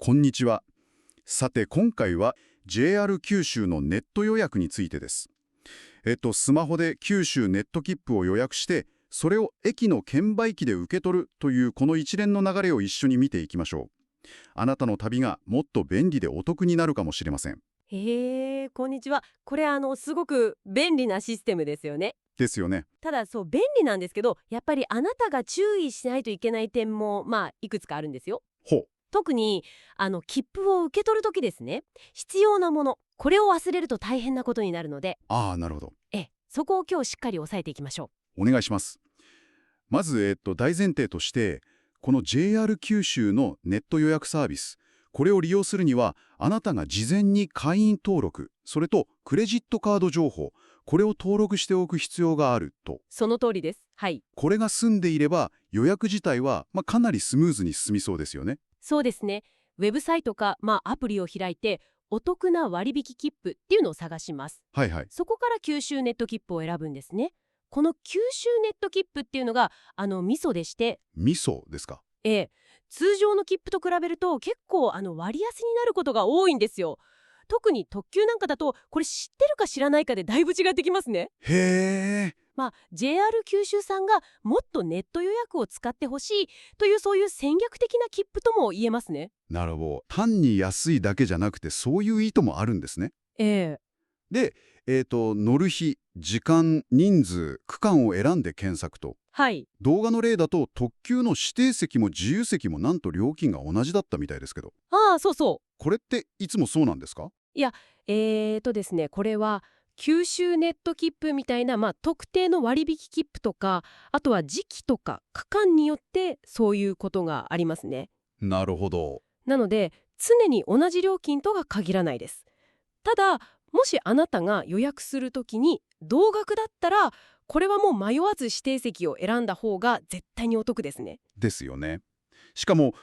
こんにちは。さて、今回は JR 九州のネット予約についてです。スマホで九州ネット切符を予約して、それを駅の券売機で受け取るというこの一連の流れを一緒に見ていきましょう。あなたの旅がもっと便利でお得になるかもしれません。へえ、こんにちは。これすごく便利なシステムですよね。ですよね。ただ便利なんですけど、やっぱりあなたが注意しないといけない点もいくつかあるんですよ。ほう。特に切符を受け取るときですね。必要なもの、これを忘れると大変なことになるので、ああ、なるほど。そこを今日しっかり押さえていきましょお願いします。まず、大前提として、この JR 九州のネット予約サービス、これを利用するには、あなたが事前に会員登録、それとクレジットカード情報、これを登録しておく必要があると。う。その通りです。はい。これが済んでいれば、予約自体は、かなりスムーズに進みそうですよね。そうですね。ウェブサイトか、アプリを開いて、お得な割引切符っていうのを探します。はいはい。そこから九州ネット切符を選ぶんですね。この九州ネット切符っていうのがミソでして、味噌ですか。通常の切符と比べると結構割安になることが多いんですよ。特に特急なんかだとこれ知ってるか知らないかでだいぶ違ってきますね。へー。JR 九州さんがもっとネット予約を使ってほしいというそういう戦略的な切符とも言えますね。なるほど。単に安いだけじゃなくて、そういう意図もあるんですね。ええで、乗る日、時間、人数、区間を選んで検索と。はい。動画の例だと特急の指定席も自由席もなんと料金が同じだったみたいですけど、そうそう。これっていつもそうなんですか？いや、ですね、これは九州ネット切符みたいな、特定の割引切符とか、あとは時期とか区間によってそういうことがありますね。なるほど。なので、常に同じ料金とは限らないです。ただ、もしあなたが予約するときに同額だったら、これはもう迷わず指定席を選んだ方が絶対にお得ですね。ですよね。しかも、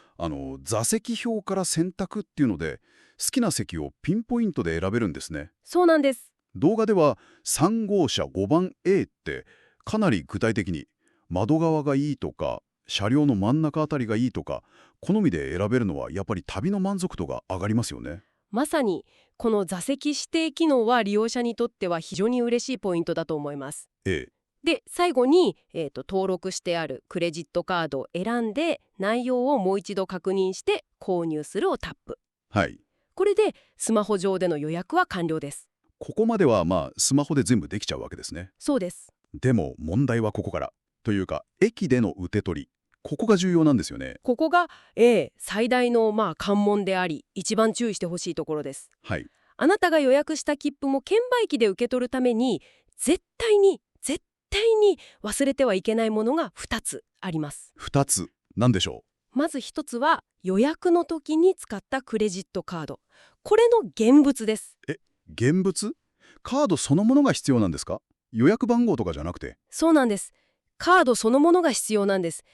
座席表から選択っていうので、好きな席をピンポイントで選べるんですね。そうなんです。動画では3号車5番 A ってかなり具体的に窓側がいいとか車両の真ん中あたりがいいとか好みで選べるのはやっぱり旅の満足度が上がりますよね。まさに、この座席指定機能は利用者にとっては非常に嬉しいポイントだと思います。ええ。で、最後に、登録してあるクレジットカードを選んで、内容をもう一度確認して購入するをタップ。はい。これでスマホ上での予約は完了です。ここまではスマホで全部できちゃうわけですね。そうです。でも問題はここから。というか駅での受け取り。ここが重要なんですよね。ここが、最大の関門であり、一番注意してほしいところです。はい。あなたが予約した切符も券売機で受け取るために、絶対に忘れてはいけないものが2つあります。2つ。なんでしょまず1つは予約の時に使ったクレジットカード。これの現物です。う。現物？カードそのものが必要なんですか？予約番号とかじゃなくて。そうなんです。カードそのものが必要なんです。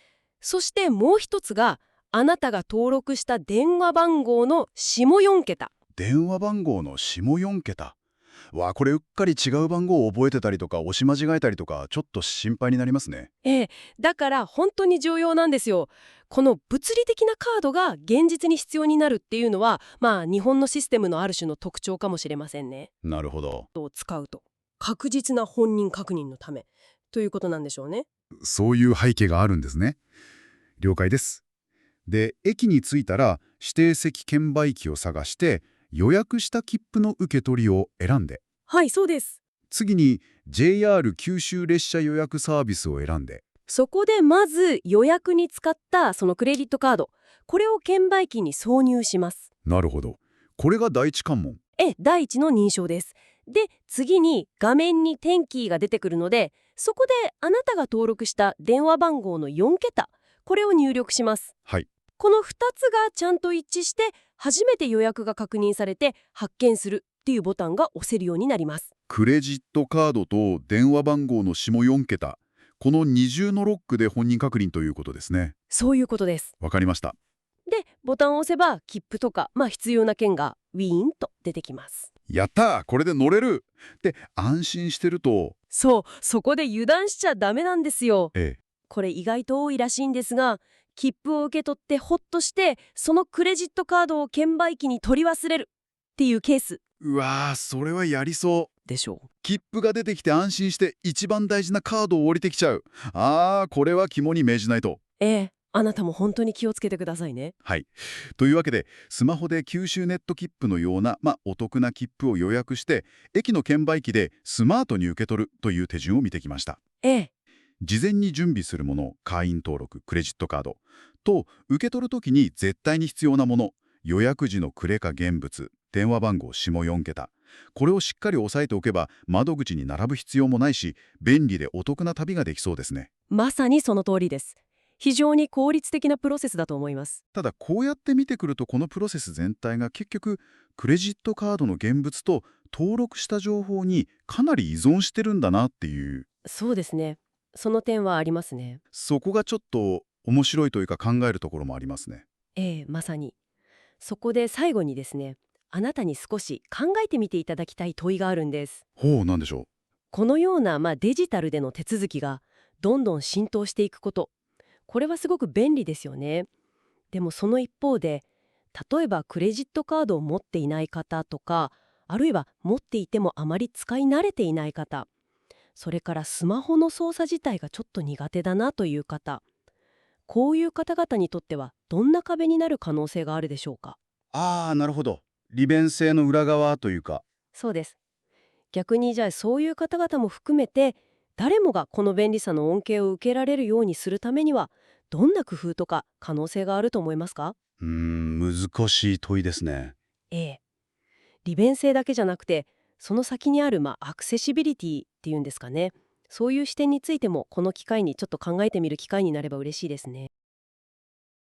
そしてもう1つが、あなたが登録した電話番号の下4桁。電話番号の下4桁。わあ、これうっかり違う番号を覚えてたりとか押し間違えたりとかちょっと心配になりますね。だから本当に重要なんですよ。この物理的なカードが現実に必要になるっていうのは、日本のシステムのある種の特徴かもしれませんね。なるほど。を使うと確実な本人確認のためということなんでしょうね。そういう背景があるんですね。了解です。で、駅に着いたら指定席券売機を探して予約した切符の受け取りを選んで、はい、そうです。次に JR 九州列車予約サービスを選んで、そこでまず予約に使ったそのクレジットカード、これを券売機に挿入します。なるほど。これが第一関門。第一の認証です。で、次に画面に点キーが出てくるので、そこであなたが登録した電話番号の4桁、これを入力します。はい。この2つがちゃんと一致して、初めて予約が確認されて発券するっていうボタンが押せるようになります。クレジットカードと電話番号の下4桁。この二重のロックで本人確認ということですね。そういうことです。わかりました。で、ボタンを押せば切符とか、必要な券がウィーンと出てきます。やったー、これで乗れるって安心してると、そう、そこで油断しちゃダメなんですよ。ええ、これ意外と多いらしいんですが、切符を受け取ってほっとして、そのクレジットカードを券売機に取り忘れるっていうケースうわー、それはやりそう。でしょう。切符が出てきて安心して一番大事なカードを降りてきちゃう。これは肝に銘じないと。あなたも本当に気をつけてくださいね。はい。というわけで、スマホで九州ネット切符のような、お得な切符を予約して、駅の券売機でスマートに受け取るという手順を見てきました。事前に準備するもの、会員登録、クレジットカードと、受け取るときに絶対に必要なもの、予約時のクレカ現物、電話番号下4桁。これをしっかり押さえておけば、窓口に並ぶ必要もないし、便利でお得な旅ができそうですね。まさにその通りです。非常に効率的なプロセスだと思います。ただ、こうやって見てくると、このプロセス全体が結局、クレジットカードの現物と登録した情報にかなり依存してるんだなっていう、そうですね。その点はありますね。そこがちょっと面白いというか考えるところもありますね。まさに。そこで最後にですね、あなたに少し考えてみていただきたい問いがあるんです。ほう、なんでしょこのような、デジタルでの手続きがどんどん浸透していくこと。これはすごく便利ですよね。でもその一方で、例えばクレジットカードを持っていない方とか、あるいは持っていてもあまり使い慣れていない方、それからスマホの操作自体がちょっと苦手だなという方、こういう方々にとってはどんな壁になる可能性があるでしょうか。なるほど。利便性の裏側というか。そうです。逆にじゃあそういう方々も含めて、誰もがこの便利さの恩恵を受けられるようにするためには、どんな工夫とか可能性があると思いますか？難しい問いですね。ええ。利便性だけじゃなくて、その先にある、アクセシビリティっていうんですかね。そういう視点についても、この機会にちょっと考えてみる機会になれば嬉しいですね。